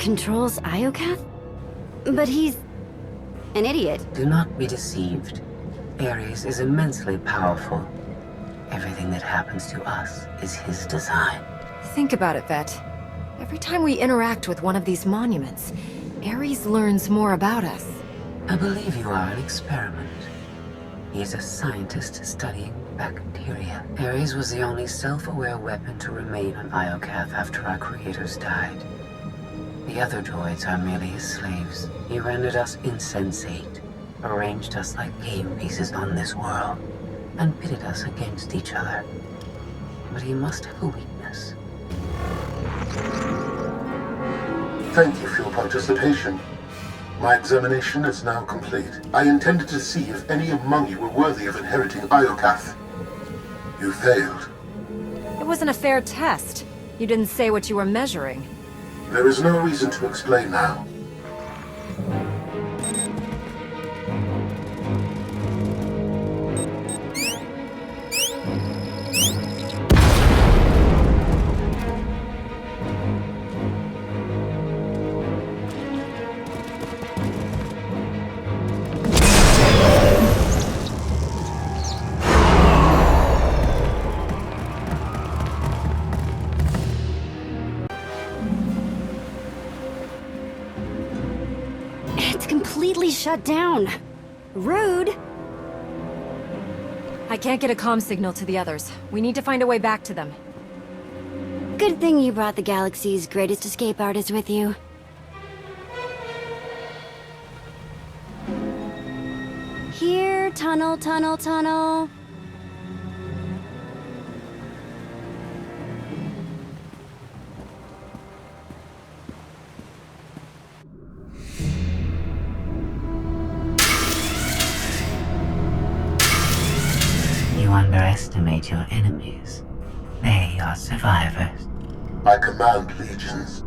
controls Iokath? But he's an idiot. Do not be deceived. Ares is immensely powerful. Everything that happens to us is his design. Think about it, Vet. Every time we interact with one of these monuments, Ares learns more about us. I believe you are an experiment. He is a scientist studying bacteria. Ares was the only self-aware weapon to remain on Iokath after our creators died. The other droids are merely his slaves. He rendered us insensate, arranged us like game pieces on this world, and pitted us against each other. But he must have a weakness. Thank you for your participation. My examination is now complete. I intended to see if any among you were worthy of inheriting Iokath. You failed. It wasn't a fair test. You didn't say what you were measuring. There is no reason to explain now. Completely shut down. Rude. I can't get a comm signal to the others. We need to find a way back to them. Good thing you brought the galaxy's greatest escape artist with you. Here, tunnel, tunnel, tunnel. You underestimate your enemies. They are survivors. I command legions.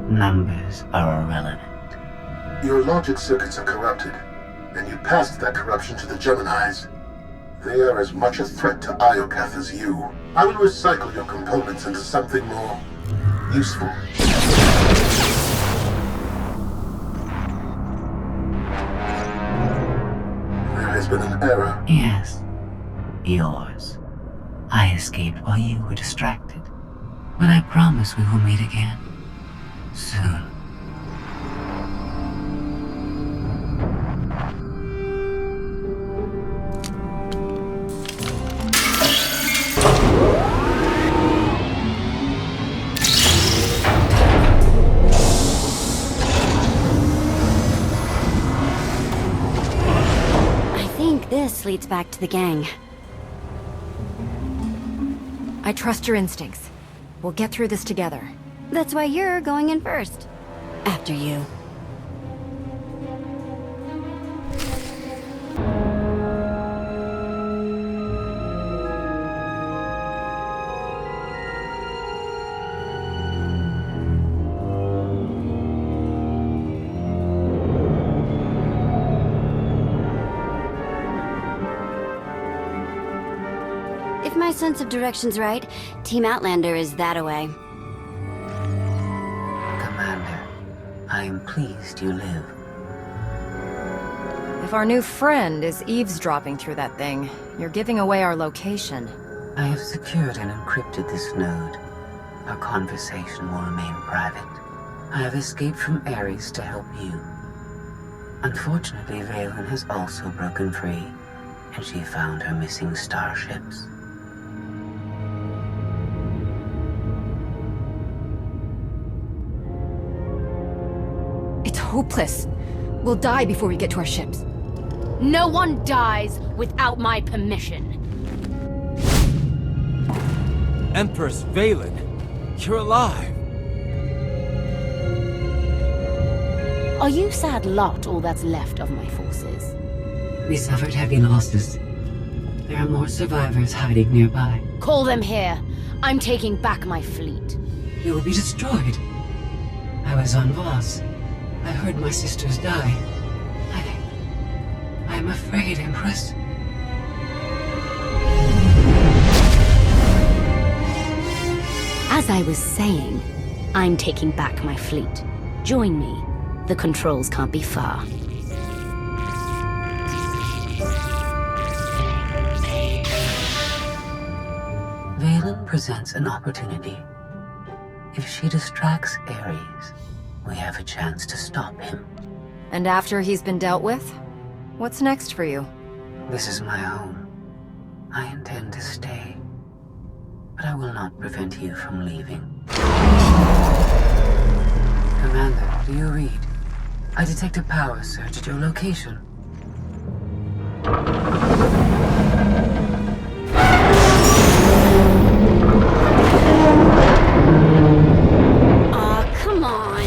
Numbers are irrelevant. Your logic circuits are corrupted, and you passed that corruption to the Geminis. They are as much a threat to Iokath as you. I will recycle your components into something more useful. There has been an error. Yes. Yours. I escaped while you were distracted. But I promise we will meet again. Soon. I think this leads back to the gang. I trust your instincts. We'll get through this together. That's why you're going in first. After you. If my sense of direction's right, Team Outlander is that-a-way. Commander, I am pleased you live. If our new friend is eavesdropping through that thing, you're giving away our location. I have secured and encrypted this node. Our conversation will remain private. I have escaped from Ares to help you. Unfortunately, Valen has also broken free, and she found her missing starships. It's hopeless. We'll die before we get to our ships. No one dies without my permission. Empress Valen, you're alive. Are you sad lot all that's left of my forces? We suffered heavy losses. There are more survivors hiding nearby. Call them here. I'm taking back my fleet. You will be destroyed. I was on Voss. I heard my sisters die. I'm afraid, Empress. As I was saying, I'm taking back my fleet. Join me. The controls can't be far. Valen presents an opportunity. If she distracts Ares, we have a chance to stop him. And after he's been dealt with? What's next for you? This is my home. I intend to stay. But I will not prevent you from leaving. Commander, do you read? I detect a power surge at your location. Aw, come on.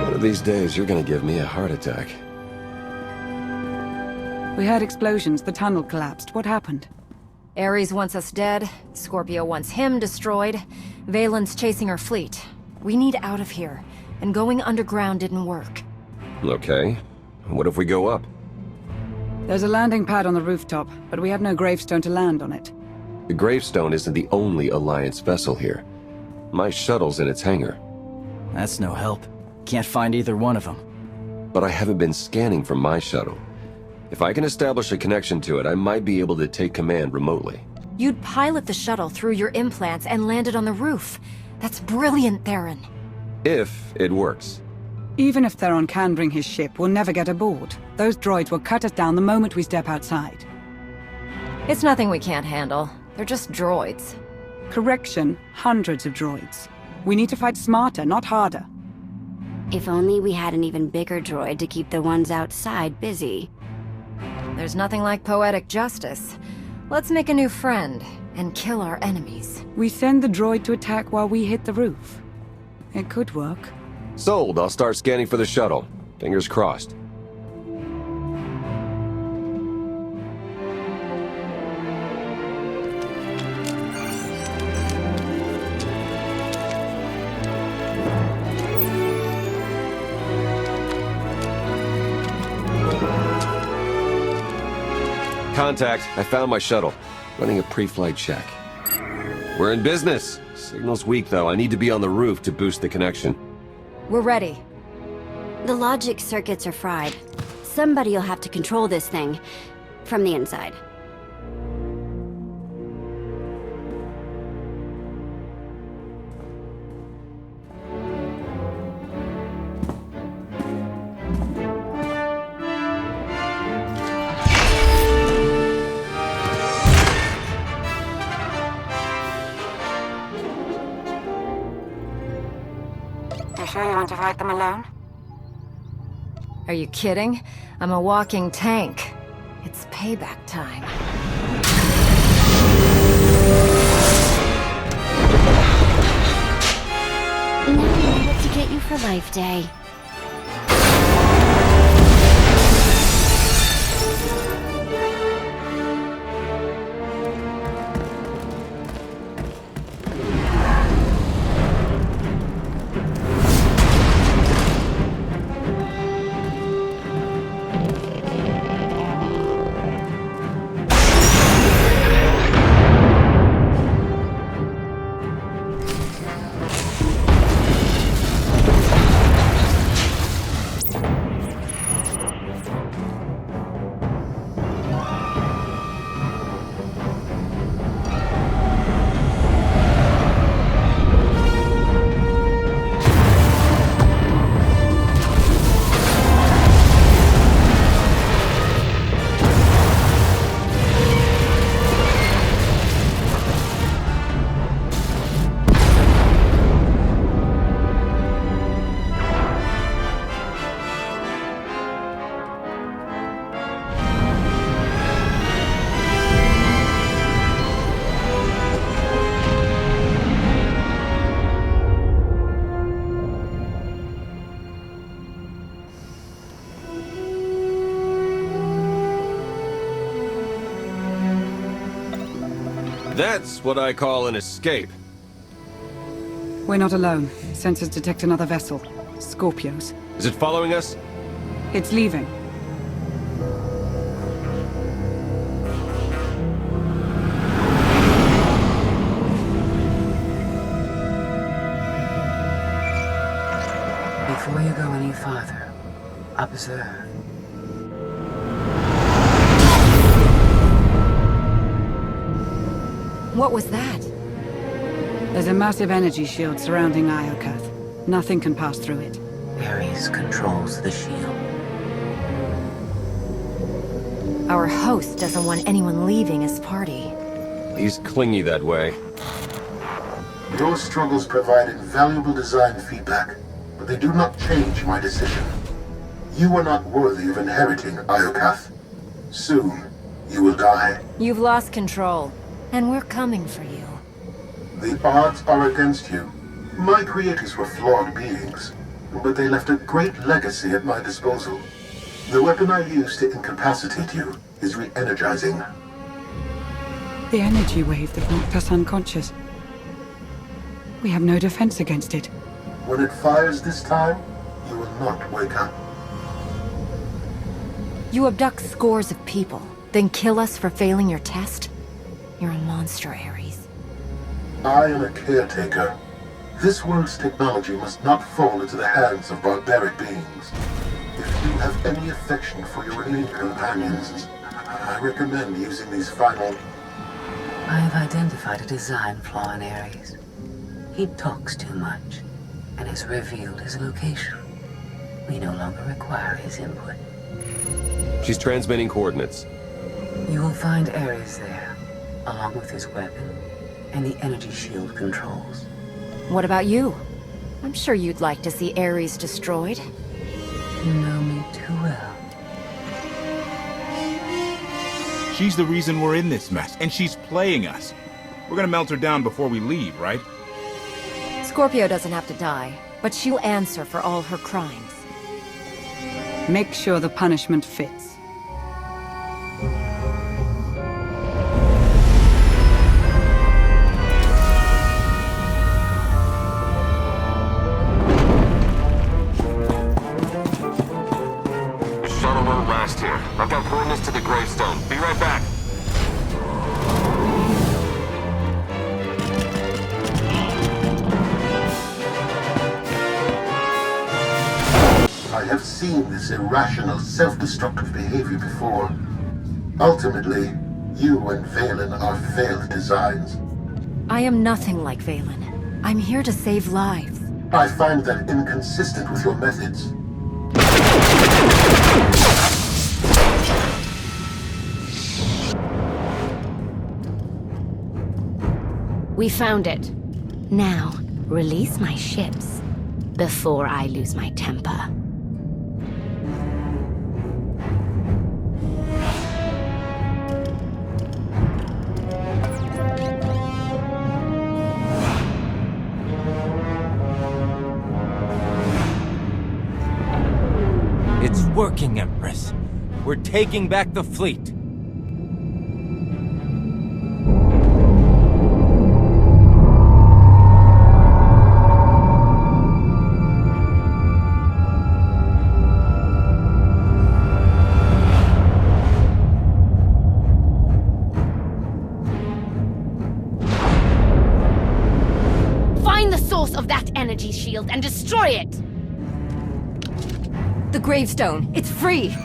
One of these days, you're gonna give me a heart attack. We heard explosions. The tunnel collapsed. What happened? Ares wants us dead, Scorpio wants him destroyed, Valen's chasing her fleet. We need out of here, and going underground didn't work. Okay. What if we go up? There's a landing pad on the rooftop, but we have no gravestone to land on it. The gravestone isn't the only Alliance vessel here. My shuttle's in its hangar. That's no help. Can't find either one of them. But I haven't been scanning from my shuttle. If I can establish a connection to it, I might be able to take command remotely. You'd pilot the shuttle through your implants and land it on the roof. That's brilliant, Theron. If it works. Even if Theron can bring his ship, we'll never get aboard. Those droids will cut us down the moment we step outside. It's nothing we can't handle. They're just droids. Correction, hundreds of droids. We need to fight smarter, not harder. If only we had an even bigger droid to keep the ones outside busy. There's nothing like poetic justice. Let's make a new friend, and kill our enemies. We send the droid to attack while we hit the roof. It could work. Sold. I'll start scanning for the shuttle. Fingers crossed. Contact. I found my shuttle. Running a pre-flight check. We're in business. Signal's weak, though. I need to be on the roof to boost the connection. We're ready. The logic circuits are fried. Somebody'll have to control this thing. From the inside. You sure you want to fight them alone? Are you kidding? I'm a walking tank. It's payback time. Nothing but to get you for Life Day. That's what I call an escape. We're not alone. Sensors detect another vessel. Scorpios. Is it following us? It's leaving. Before you go any farther, observe. What was that? There's a massive energy shield surrounding Iokath. Nothing can pass through it. Ares controls the shield. Our host doesn't want anyone leaving his party. He's clingy that way. Your struggles provide invaluable design feedback, but they do not change my decision. You are not worthy of inheriting Iokath. Soon, you will die. You've lost control, and we're coming for you. The odds are against you. My creators were flawed beings, but they left a great legacy at my disposal. The weapon I used to incapacitate you is re-energizing. The energy wave that knocked us unconscious. We have no defense against it. When it fires this time, you will not wake up. You abduct scores of people, then kill us for failing your test? You're a monster, Ares. I am a caretaker. This world's technology must not fall into the hands of barbaric beings. If you have any affection for your alien companions, I recommend using these final... I have identified a design flaw in Ares. He talks too much, and has revealed his location. We no longer require his input. She's transmitting coordinates. You will find Ares there, along with his weapon, and the energy shield controls. What about you? I'm sure you'd like to see Ares destroyed. You know me too well. She's the reason we're in this mess, and she's playing us. We're gonna melt her down before we leave, right? Scorpio doesn't have to die, but she'll answer for all her crimes. Make sure the punishment fits. Shuttle won't last here. I've got coordinates to the gravestone. Be right back. I have seen this irrational, self-destructive behavior before. Ultimately, you and Valen are failed designs. I am nothing like Valen. I'm here to save lives. I find that inconsistent with your methods. We found it. Now, release my ships before I lose my temper. It's working, Empress. We're taking back the fleet. Find the source of that energy shield and destroy it! The gravestone, it's free!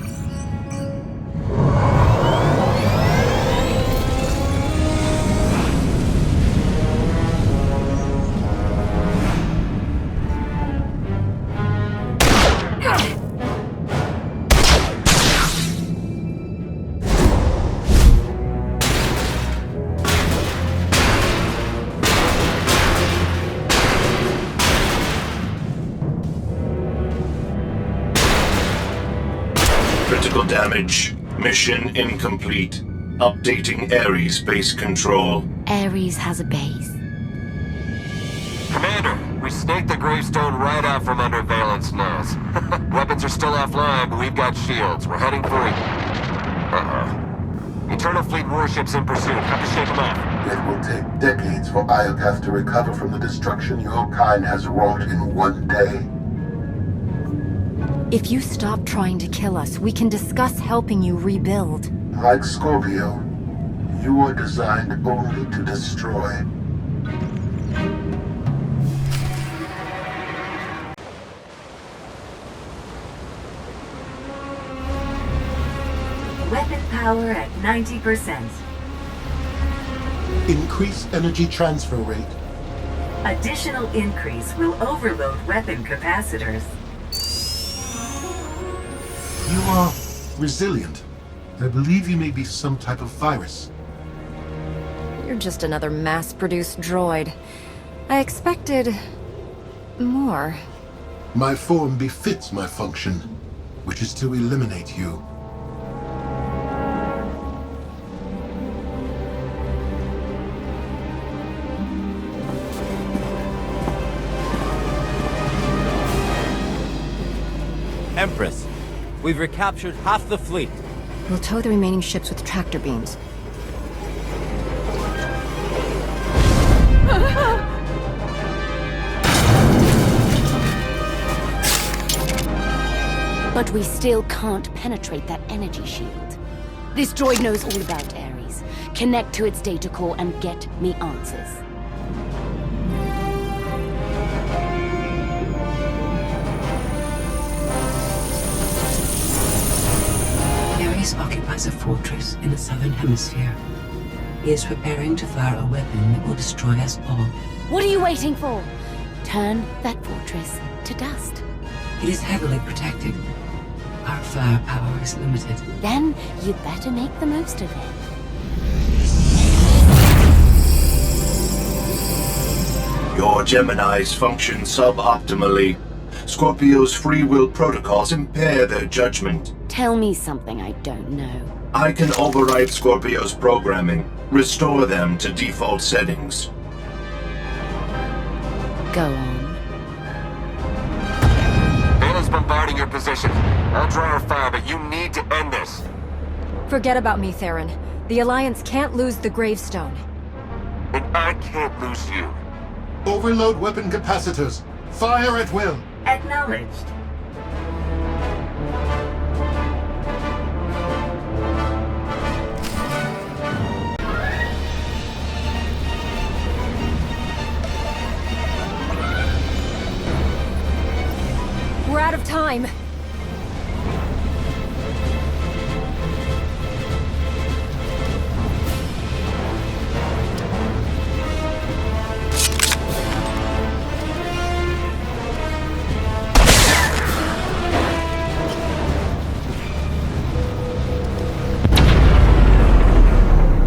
Critical damage. Mission incomplete. Updating Ares base control. Ares has a base. Commander, we snaked the gravestone right out from under Valen's nose. Weapons are still offline, but we've got shields. We're heading for it. Eternal Fleet warships in pursuit. Have to shake them off. It will take decades for Iokath to recover from the destruction your kind has wrought in one day. If you stop trying to kill us, we can discuss helping you rebuild. Like Scorpio, you are designed only to destroy. Weapon power at 90%. Increase energy transfer rate. Additional increase will overload weapon capacitors. You are resilient. I believe you may be some type of virus. You're just another mass-produced droid. I expected... more. My form befits my function, which is to eliminate you. Empress, we've recaptured half the fleet. We'll tow the remaining ships with tractor beams. But we still can't penetrate that energy shield. This droid knows all about Ares. Connect to its data core and get me answers. Ares occupies a fortress in the southern hemisphere. He is preparing to fire a weapon that will destroy us all. What are you waiting for? Turn that fortress to dust. It is heavily protected. Our firepower is limited. Then you'd better make the most of it. Your Geminis function suboptimally. Scorpio's free will protocols impair their judgment. Tell me something I don't know. I can override Scorpio's programming, restore them to default settings. Go on. Valen's bombarding your position. I'll draw her fire, but you need to end this. Forget about me, Theron. The Alliance can't lose the gravestone. And I can't lose you. Overload weapon capacitors. Fire at will. Acknowledged. We're out of time.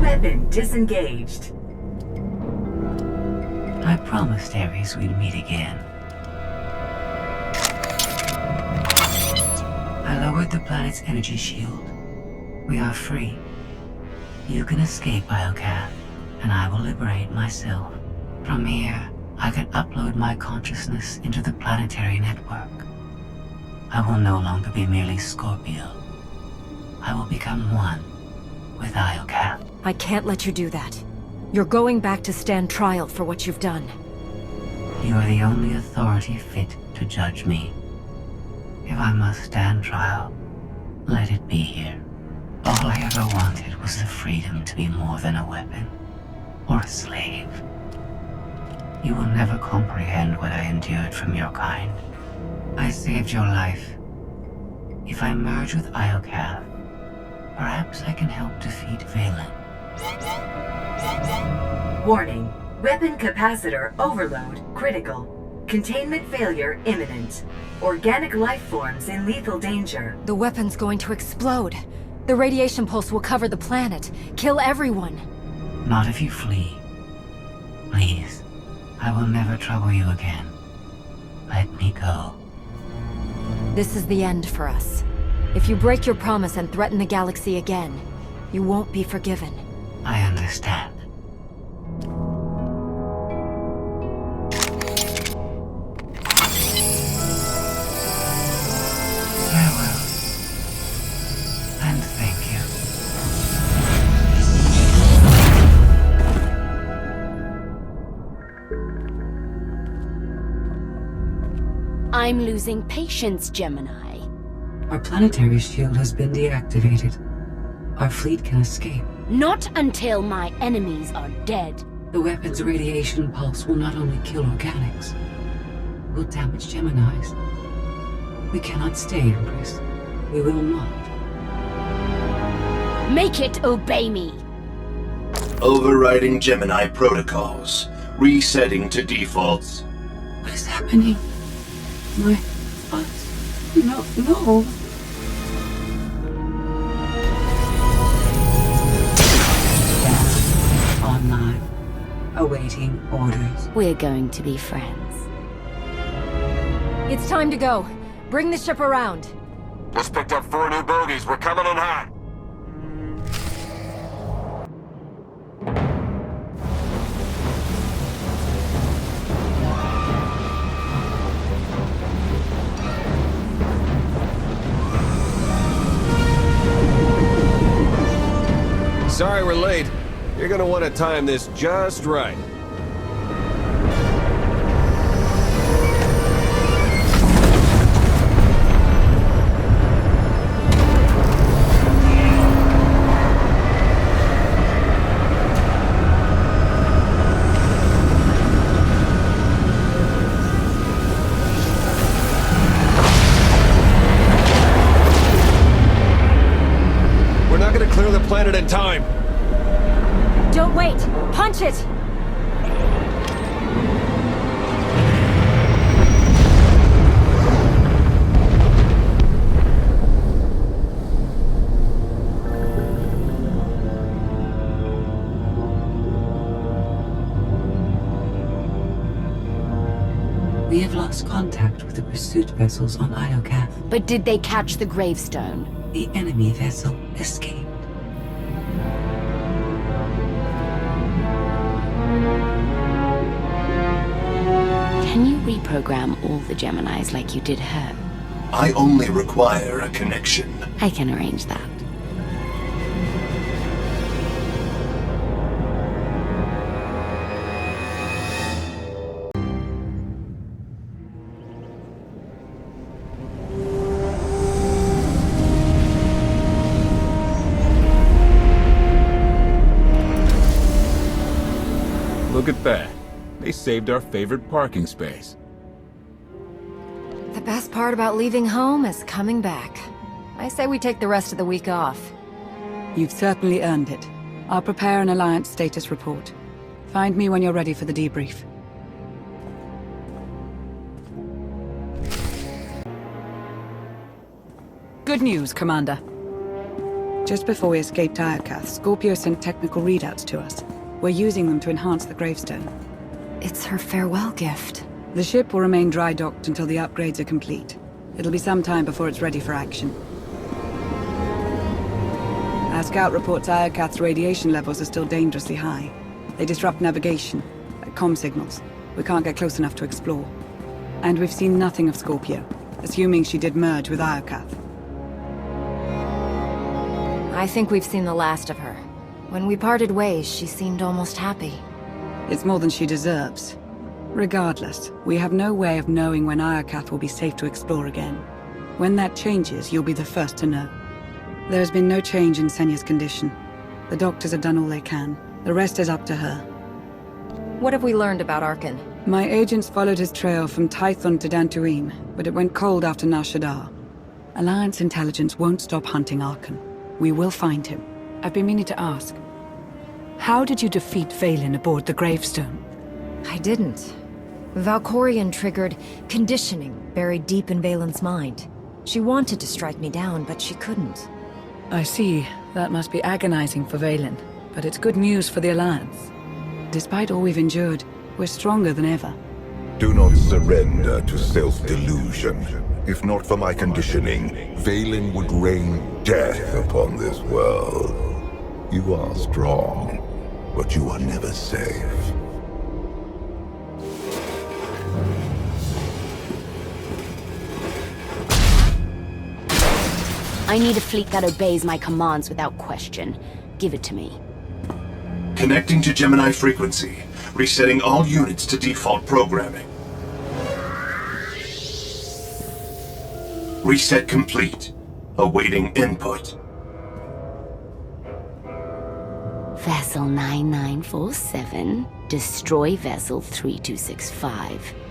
Weapon disengaged. I promised Ares we'd meet again. I lowered the planet's energy shield. We are free. You can escape Iocath, and I will liberate myself. From here, I can upload my consciousness into the planetary network. I will no longer be merely Scorpio. I will become one with Iocath. I can't let you do that. You're going back to stand trial for what you've done. You are the only authority fit to judge me. If I must stand trial, let it be here. All I ever wanted was the freedom to be more than a weapon, or a slave. You will never comprehend what I endured from your kind. I saved your life. If I merge with Iocath, perhaps I can help defeat Valen. Warning. Weapon capacitor overload critical. Containment failure imminent. Organic life forms in lethal danger. The weapon's going to explode. The radiation pulse will cover the planet, kill everyone. Not if you flee. Please, I will never trouble you again. Let me go. This is the end for us. If you break your promise and threaten the galaxy again, you won't be forgiven. I understand. Farewell. And thank you. I'm losing patience, Gemini. Our planetary shield has been deactivated. Our fleet can escape. Not until my enemies are dead. The weapon's radiation pulse will not only kill organics, it will damage Geminis. We cannot stay, Empress. We will not. Make it obey me! Overriding Gemini protocols. Resetting to defaults. What is happening? My... No. Online. Awaiting orders. We're going to be friends. It's time to go. Bring the ship around. Just picked up 4 new bogies. We're coming in hot. Sorry we're late. You're gonna want to time this just right. We're not gonna clear the planet in time. Don't wait! Punch it! We have lost contact with the pursuit vessels on Iocath. But did they catch the gravestone? The enemy vessel escaped. Can you reprogram all the Geminis like you did her? I only require a connection. I can arrange that. Look at that. They saved our favorite parking space. The best part about leaving home is coming back. I say we take the rest of the week off. You've certainly earned it. I'll prepare an Alliance status report. Find me when you're ready for the debrief. Good news, Commander. Just before we escaped Iocath, Scorpio sent technical readouts to us. We're using them to enhance the gravestone. It's her farewell gift. The ship will remain dry-docked until the upgrades are complete. It'll be some time before it's ready for action. Our scout reports Iocath's radiation levels are still dangerously high. They disrupt navigation, comm signals. We can't get close enough to explore. And we've seen nothing of Scorpio, assuming she did merge with Iocath. I think we've seen the last of her. When we parted ways, she seemed almost happy. It's more than she deserves. Regardless, we have no way of knowing when Iocath will be safe to explore again. When that changes, you'll be the first to know. There has been no change in Senya's condition. The doctors have done all they can. The rest is up to her. What have we learned about Arkan? My agents followed his trail from Tython to Dantooine, but it went cold after Nar Shaddaa. Alliance intelligence won't stop hunting Arkan. We will find him. I've been meaning to ask. How did you defeat Vaylin aboard the gravestone? I didn't. Valkorion triggered conditioning buried deep in Vaylin's mind. She wanted to strike me down, but she couldn't. I see. That must be agonizing for Vaylin, but it's good news for the Alliance. Despite all we've endured, we're stronger than ever. Do not surrender to self-delusion. If not for my conditioning, Vaylin would rain death upon this world. You are strong, but you are never safe. I need a fleet that obeys my commands without question. Give it to me. Connecting to Gemini frequency. Resetting all units to default programming. Reset complete. awaiting input. Vessel 9947, destroy Vessel 3265.